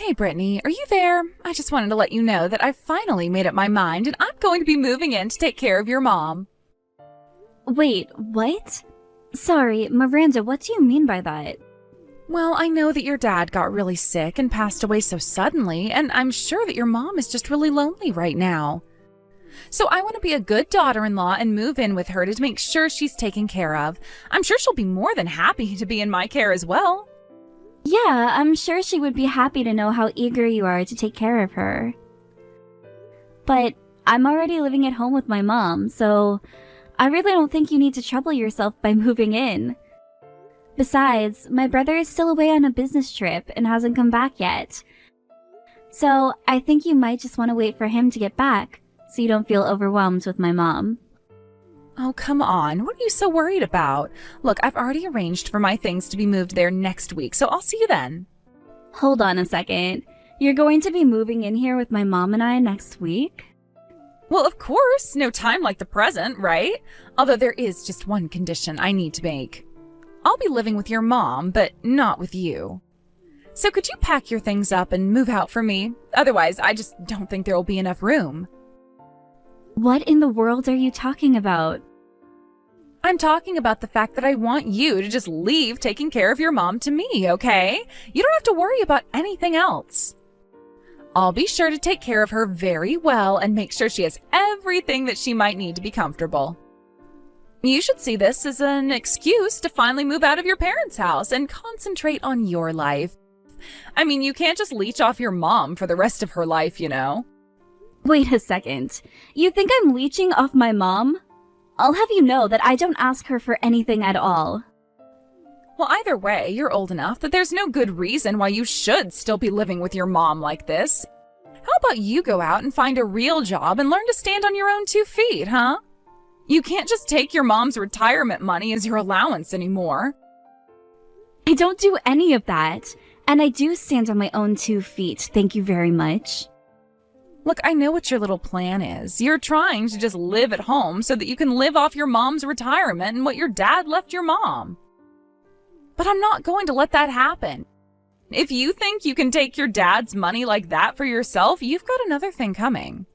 Hey, Brittany, are you there? I just wanted to let you know that I've finally made up my mind and I'm going to be moving in to take care of your mom. Wait, what? Sorry, Miranda, what do you mean by that? Well, I know that your dad got really sick and passed away so suddenly, and I'm sure that your mom is just really lonely right now. So I want to be a good daughter-in-law and move in with her to make sure she's taken care of. I'm sure she'll be more than happy to be in my care as well. Yeah, I'm sure she would be happy to know how eager you are to take care of her. But I'm already living at home with my mom, so I really don't think you need to trouble yourself by moving in. Besides, my brother is still away on a business trip and hasn't come back yet. So I think you might just want to wait for him to get back, so you don't feel overwhelmed with my mom. Oh, come on. What are you so worried about? Look, I've already arranged for my things to be moved there next week, so I'll see you then. Hold on a second. You're going to be moving in here with my mom and I next week? Well, of course. No time like the present, right? Although there is just one condition I need to make. I'll be living with your mom, but not with you. So could you pack your things up and move out for me? Otherwise, I just don't think there will be enough room. What in the world are you talking about? I'm talking about the fact that I want you to just leave taking care of your mom to me, okay? You don't have to worry about anything else. I'll be sure to take care of her very well and make sure she has everything that she might need to be comfortable. You should see this as an excuse to finally move out of your parents' house and concentrate on your life. I mean, you can't just leech off your mom for the rest of her life, you know? Wait a second. You think I'm leeching off my mom? I'll have you know that I don't ask her for anything at all. Well, either way, you're old enough that there's no good reason why you should still be living with your mom like this. How about you go out and find a real job and learn to stand on your own 2 feet, huh? You can't just take your mom's retirement money as your allowance anymore. I don't do any of that, and I do stand on my own 2 feet, thank you very much. Look, I know what your little plan is. You're trying to just live at home so that you can live off your mom's retirement and what your dad left your mom. But I'm not going to let that happen. If you think you can take your dad's money like that for yourself, you've got another thing coming.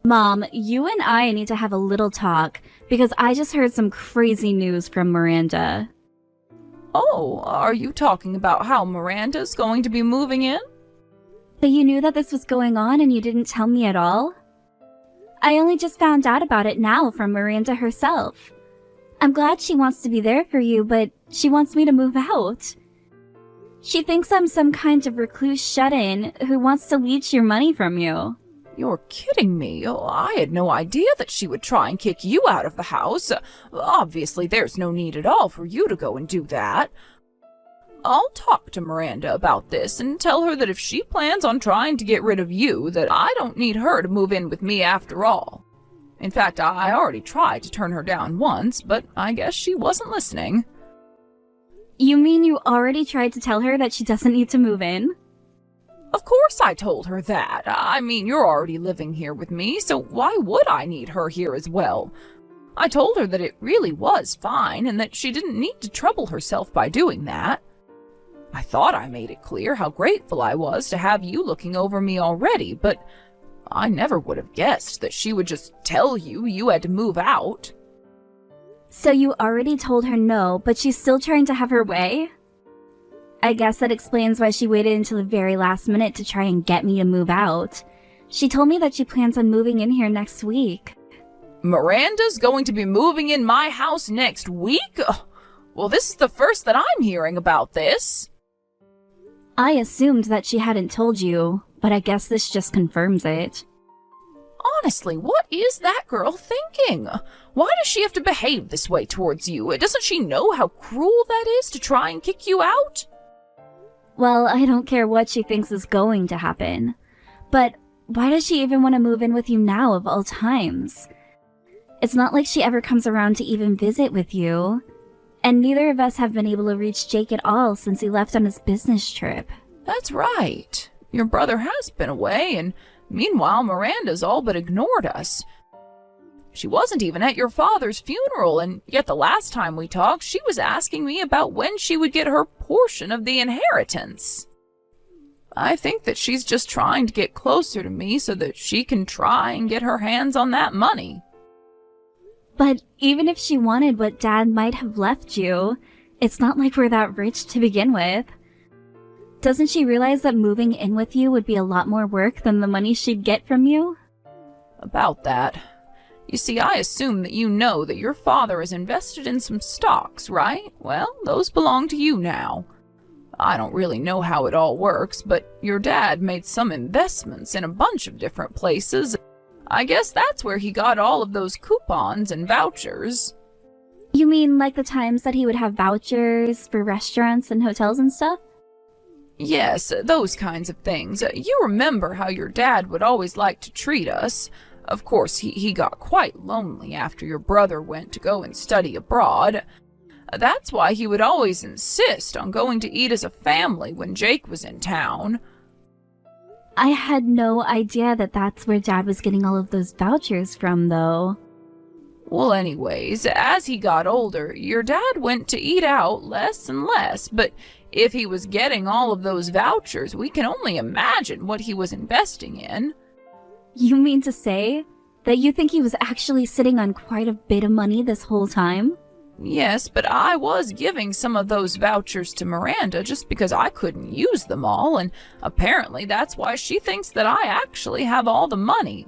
Mom, you and I need to have a little talk because I just heard some crazy news from Miranda. Oh, are you talking about how Miranda's going to be moving in? So you knew that this was going on and you didn't tell me at all? I only just found out about it now from Miranda herself. I'm glad she wants to be there for you, but she wants me to move out. She thinks I'm some kind of recluse shut-in who wants to leech your money from you. You're kidding me. Oh, I had no idea that she would try and kick you out of the house. Obviously, there's no need at all for you to go and do that. I'll talk to Miranda about this and tell her that if she plans on trying to get rid of you, that I don't need her to move in with me after all. In fact, I already tried to turn her down once, but I guess she wasn't listening. You mean you already tried to tell her that she doesn't need to move in? Of course I told her that. I mean, you're already living here with me, so why would I need her here as well? I told her that it really was fine and that she didn't need to trouble herself by doing that. I thought I made it clear how grateful I was to have you looking over me already, but I never would have guessed that she would just tell you had to move out. So you already told her no, but she's still trying to have her way? I guess that explains why she waited until the very last minute to try and get me to move out. She told me that she plans on moving in here next week. Miranda's going to be moving in my house next week? Well, this is the first that I'm hearing about this. I assumed that she hadn't told you, but I guess this just confirms it. Honestly, what is that girl thinking? Why does she have to behave this way towards you? Doesn't she know how cruel that is to try and kick you out? Well, I don't care what she thinks is going to happen. But why does she even want to move in with you now of all times? It's not like she ever comes around to even visit with you. And neither of us have been able to reach Jake at all since he left on his business trip. That's right. Your brother has been away, and meanwhile Miranda's all but ignored us. She wasn't even at your father's funeral, and yet the last time we talked, she was asking me about when she would get her portion of the inheritance. I think that she's just trying to get closer to me so that she can try and get her hands on that money. But even if she wanted what Dad might have left you, it's not like we're that rich to begin with. Doesn't she realize that moving in with you would be a lot more work than the money she'd get from you? About that. You see, I assume that you know that your father is invested in some stocks, right? Well, those belong to you now. I don't really know how it all works, but your dad made some investments in a bunch of different places. I guess that's where he got all of those coupons and vouchers. You mean like the times that he would have vouchers for restaurants and hotels and stuff? Yes, those kinds of things. You remember how your dad would always like to treat us. Of course, he got quite lonely after your brother went to go and study abroad. That's why he would always insist on going to eat as a family when Jake was in town. I had no idea that that's where Dad was getting all of those vouchers from, though. Well, anyways, as he got older, your dad went to eat out less and less, but if he was getting all of those vouchers, we can only imagine what he was investing in. You mean to say that you think he was actually sitting on quite a bit of money this whole time? Yes, but I was giving some of those vouchers to Miranda just because I couldn't use them all, and apparently that's why she thinks that I actually have all the money.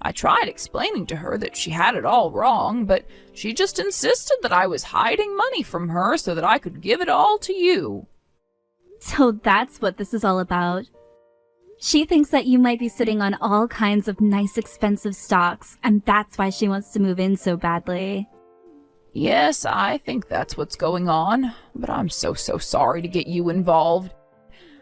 I tried explaining to her that she had it all wrong, but she just insisted that I was hiding money from her so that I could give it all to you. So that's what this is all about. She thinks that you might be sitting on all kinds of nice expensive stocks, and that's why she wants to move in so badly. Yes, I think that's what's going on, but I'm so sorry to get you involved.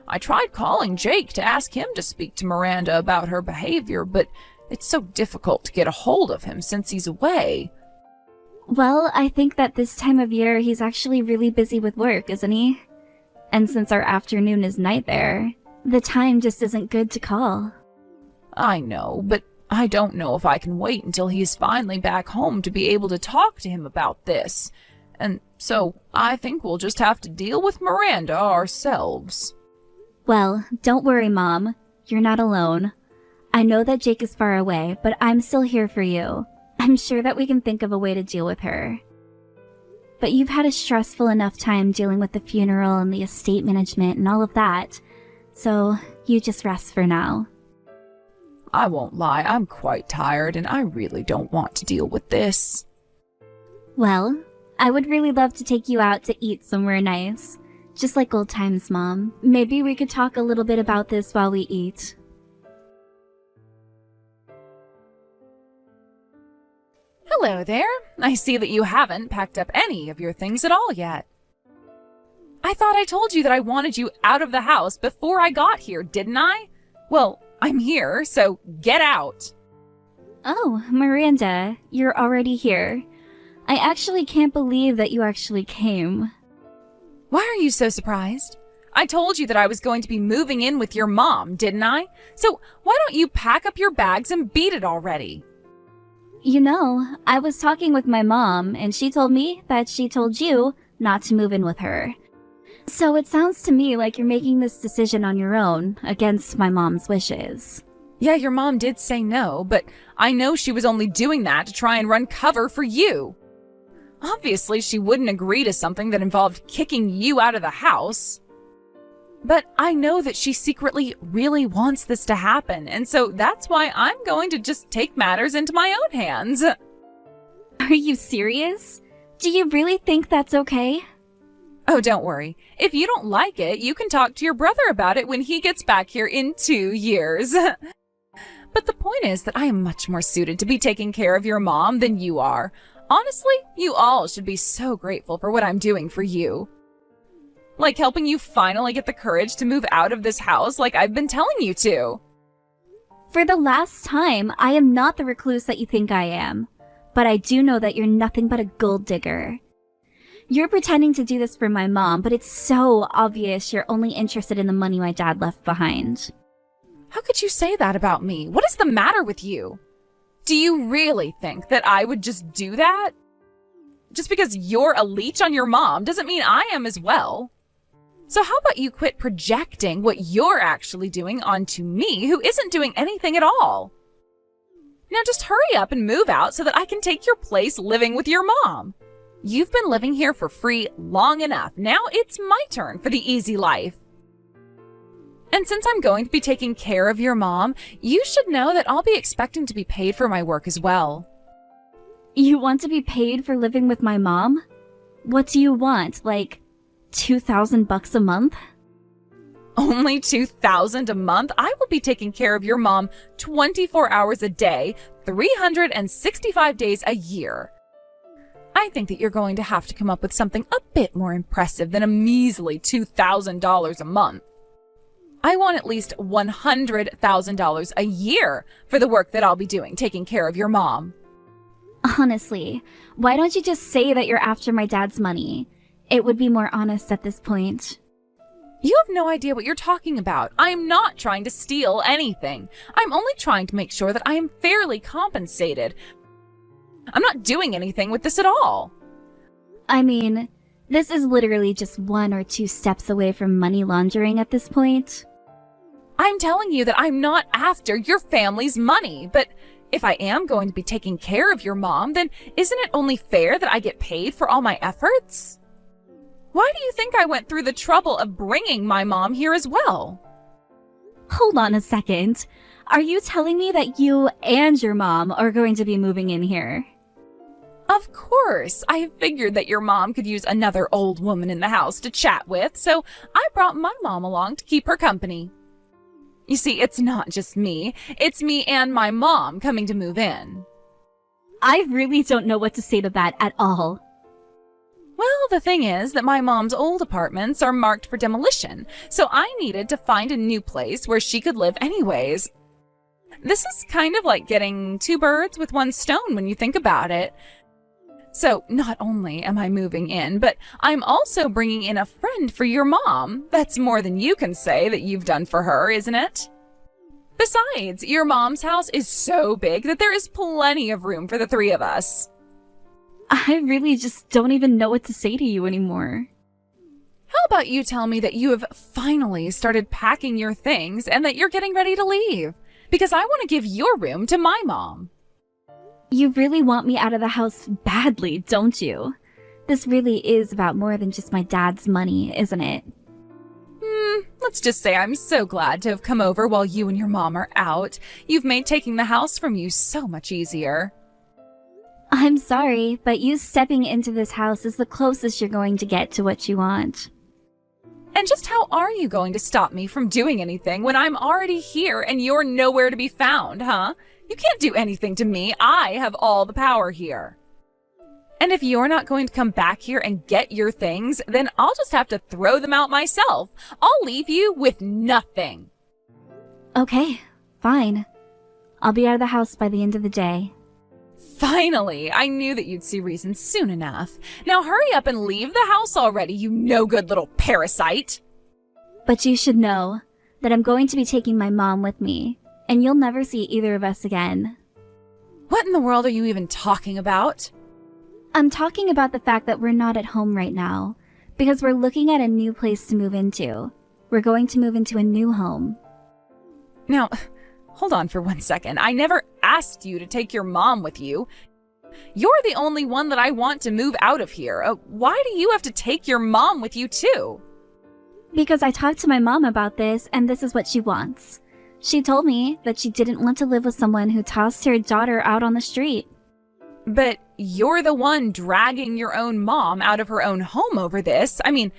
I tried calling Jake to ask him to speak to Miranda about her behavior, but it's so difficult to get a hold of him since he's away. Well, I think that this time of year he's actually really busy with work, isn't he? And since our afternoon is night there, the time just isn't good to call. I know, but I don't know if I can wait until he's finally back home to be able to talk to him about this. And so I think we'll just have to deal with Miranda ourselves. Well, don't worry, Mom. You're not alone. I know that Jake is far away, but I'm still here for you. I'm sure that we can think of a way to deal with her. But you've had a stressful enough time dealing with the funeral and the estate management and all of that. So, you just rest for now. I won't lie, I'm quite tired and I really don't want to deal with this. Well, I would really love to take you out to eat somewhere nice. Just like old times, Mom. Maybe we could talk a little bit about this while we eat. Hello there. I see that you haven't packed up any of your things at all yet. I thought I told you that I wanted you out of the house before I got here, didn't I? Well, I'm here, so get out. Oh, Miranda, you're already here. I actually can't believe that you actually came. Why are you so surprised? I told you that I was going to be moving in with your mom, didn't I? So why don't you pack up your bags and beat it already? You know, I was talking with my mom, and she told me that she told you not to move in with her. So it sounds to me like you're making this decision on your own, against my mom's wishes. Yeah, your mom did say no, but I know she was only doing that to try and run cover for you. Obviously, she wouldn't agree to something that involved kicking you out of the house. But I know that she secretly really wants this to happen, and so that's why I'm going to just take matters into my own hands. Are you serious? Do you really think that's okay? Oh, don't worry. If you don't like it, you can talk to your brother about it when he gets back here in 2 years. But the point is that I am much more suited to be taking care of your mom than you are. Honestly, you all should be so grateful for what I'm doing for you. Like helping you finally get the courage to move out of this house like I've been telling you to. For the last time, I am not the recluse that you think I am. But I do know that you're nothing but a gold digger. You're pretending to do this for my mom, but it's so obvious you're only interested in the money my dad left behind. How could you say that about me? What is the matter with you? Do you really think that I would just do that? Just because you're a leech on your mom doesn't mean I am as well. So how about you quit projecting what you're actually doing onto me, who isn't doing anything at all? Now just hurry up and move out so that I can take your place living with your mom. You've been living here for free long enough. Now it's my turn for the easy life. And since I'm going to be taking care of your mom, you should know that I'll be expecting to be paid for my work as well. You want to be paid for living with my mom? What do you want, like $2,000 a month? Only $2,000 a month? I will be taking care of your mom 24 hours a day, 365 days a year. I think that you're going to have to come up with something a bit more impressive than a measly $2,000 a month. I want at least $100,000 a year for the work that I'll be doing taking care of your mom. Honestly, why don't you just say that you're after my dad's money? It would be more honest at this point. You have no idea what you're talking about. I am not trying to steal anything. I'm only trying to make sure that I am fairly compensated. I'm not doing anything with this at all. I mean, this is literally just 1 or 2 steps away from money laundering at this point. I'm telling you that I'm not after your family's money, but if I am going to be taking care of your mom, then isn't it only fair that I get paid for all my efforts? Why do you think I went through the trouble of bringing my mom here as well? Hold on a second. Are you telling me that you and your mom are going to be moving in here? Of course. I figured that your mom could use another old woman in the house to chat with, so I brought my mom along to keep her company. You see, it's not just me. It's me and my mom coming to move in. I really don't know what to say to that at all. Well, the thing is that my mom's old apartments are marked for demolition, so I needed to find a new place where she could live anyways. This is kind of like getting 2 birds with 1 stone when you think about it. So not only am I moving in, but I'm also bringing in a friend for your mom. That's more than you can say that you've done for her, isn't it? Besides, your mom's house is so big that there is plenty of room for the 3 of us. I really just don't even know what to say to you anymore. How about you tell me that you have finally started packing your things and that you're getting ready to leave? Because I want to give your room to my mom. You really want me out of the house badly, don't you? This really is about more than just my dad's money, isn't it? Let's just say I'm so glad to have come over while you and your mom are out. You've made taking the house from you so much easier. I'm sorry, but you stepping into this house is the closest you're going to get to what you want. And just how are you going to stop me from doing anything when I'm already here and you're nowhere to be found, huh? You can't do anything to me. I have all the power here. And if you're not going to come back here and get your things, then I'll just have to throw them out myself. I'll leave you with nothing. Okay, fine. I'll be out of the house by the end of the day. Finally, I knew that you'd see reason soon enough. Now hurry up and leave the house already, you no-good little parasite. But you should know that I'm going to be taking my mom with me, and you'll never see either of us again. What in the world are you even talking about? I'm talking about the fact that we're not at home right now, because we're looking at a new place to move into. We're going to move into a new home. Now, hold on for 1 second. I never asked you to take your mom with you. You're the only one that I want to move out of here. Why do you have to take your mom with you too? Because I talked to my mom about this, and this is what she wants. She told me that she didn't want to live with someone who tossed her daughter out on the street. But you're the one dragging your own mom out of her own home over this. I mean,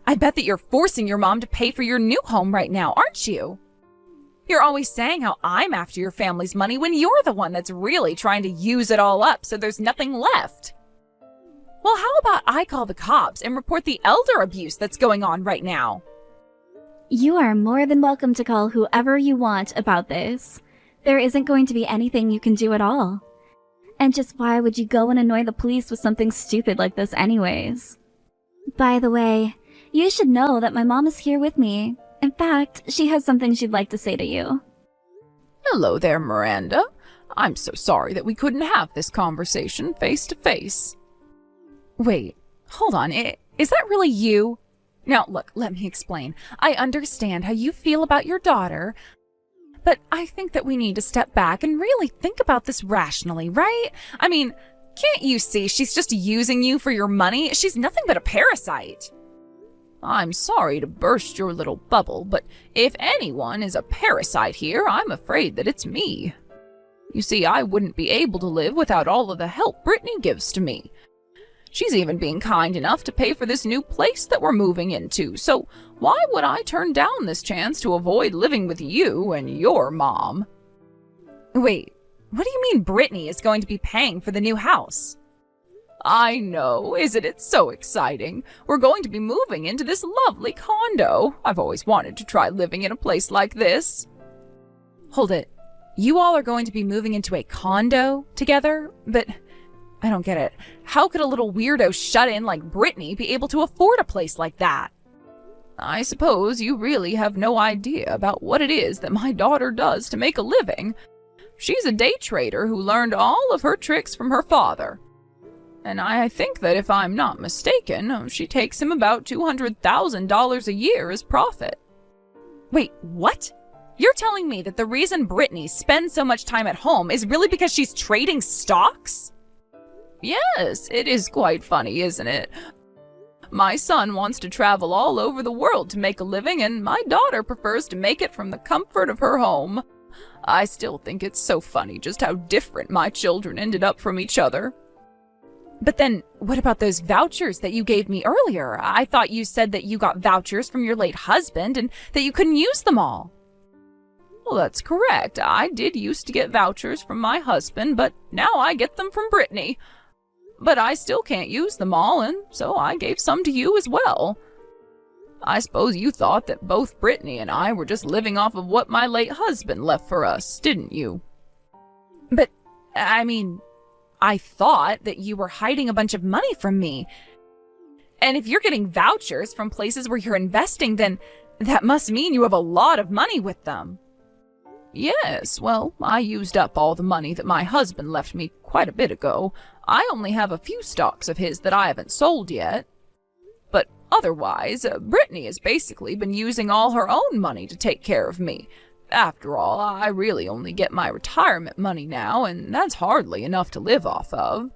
I bet that you're forcing your mom to pay for your new home right now, aren't you? You're always saying how I'm after your family's money when you're the one that's really trying to use it all up so there's nothing left. Well, how about I call the cops and report the elder abuse that's going on right now? You are more than welcome to call whoever you want about this. There isn't going to be anything you can do at all. And just why would you go and annoy the police with something stupid like this anyways? By the way, you should know that my mom is here with me. In fact, she has something she'd like to say to you. Hello there, Miranda. I'm so sorry that we couldn't have this conversation face to face. Wait, hold on. Is that really you? Now, look, let me explain. I understand how you feel about your daughter, but I think that we need to step back and really think about this rationally, right? I mean, can't you see she's just using you for your money? She's nothing but a parasite. I'm sorry to burst your little bubble, but if anyone is a parasite here, I'm afraid that it's me. You see, I wouldn't be able to live without all of the help Brittany gives to me. She's even being kind enough to pay for this new place that we're moving into, so why would I turn down this chance to avoid living with you and your mom? Wait, what do you mean Brittany is going to be paying for the new house? I know, isn't it so exciting? We're going to be moving into this lovely condo. I've always wanted to try living in a place like this. Hold it. You all are going to be moving into a condo together? But I don't get it. How could a little weirdo shut-in like Brittany be able to afford a place like that? I suppose you really have no idea about what it is that my daughter does to make a living. She's a day trader who learned all of her tricks from her father. And I think that if I'm not mistaken, she takes him about $200,000 a year as profit. Wait, what? You're telling me that the reason Brittany spends so much time at home is really because she's trading stocks? Yes, it is quite funny, isn't it? My son wants to travel all over the world to make a living, and my daughter prefers to make it from the comfort of her home. I still think it's so funny just how different my children ended up from each other. But then, what about those vouchers that you gave me earlier? I thought you said that you got vouchers from your late husband and that you couldn't use them all. Well, that's correct. I did used to get vouchers from my husband, but now I get them from Brittany. But I still can't use them all, and so I gave some to you as well. I suppose you thought that both Brittany and I were just living off of what my late husband left for us, didn't you? But, I mean, I thought that you were hiding a bunch of money from me. And if you're getting vouchers from places where you're investing, then that must mean you have a lot of money with them. Yes, well, I used up all the money that my husband left me quite a bit ago. I only have a few stocks of his that I haven't sold yet. But otherwise, Brittany has basically been using all her own money to take care of me. After all, I really only get my retirement money now, and that's hardly enough to live off of.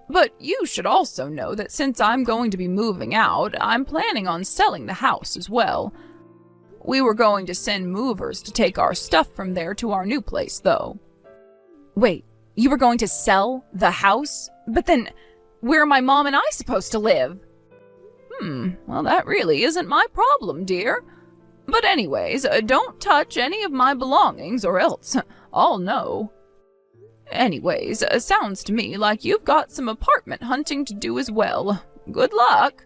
But you should also know that since I'm going to be moving out, I'm planning on selling the house as well. We were going to send movers to take our stuff from there to our new place, though. Wait, you were going to sell the house? But then, where are my mom and I supposed to live? Well, that really isn't my problem, dear. But anyways, don't touch any of my belongings or else I'll know. Anyways, sounds to me like you've got some apartment hunting to do as well. Good luck.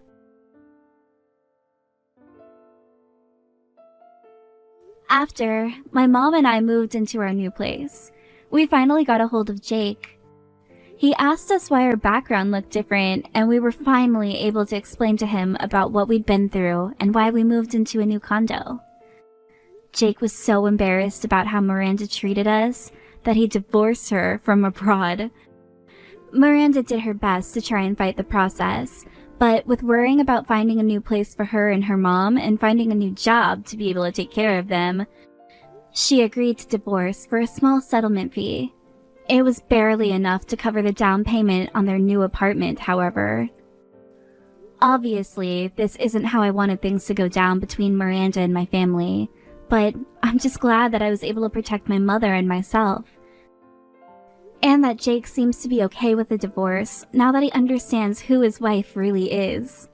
After, my mom and I moved into our new place. We finally got a hold of Jake. He asked us why our background looked different, and we were finally able to explain to him about what we'd been through and why we moved into a new condo. Jake was so embarrassed about how Miranda treated us that he divorced her from abroad. Miranda did her best to try and fight the process, but with worrying about finding a new place for her and her mom and finding a new job to be able to take care of them, she agreed to divorce for a small settlement fee. It was barely enough to cover the down payment on their new apartment, however. Obviously, this isn't how I wanted things to go down between Miranda and my family, but I'm just glad that I was able to protect my mother and myself. And that Jake seems to be okay with the divorce now that he understands who his wife really is.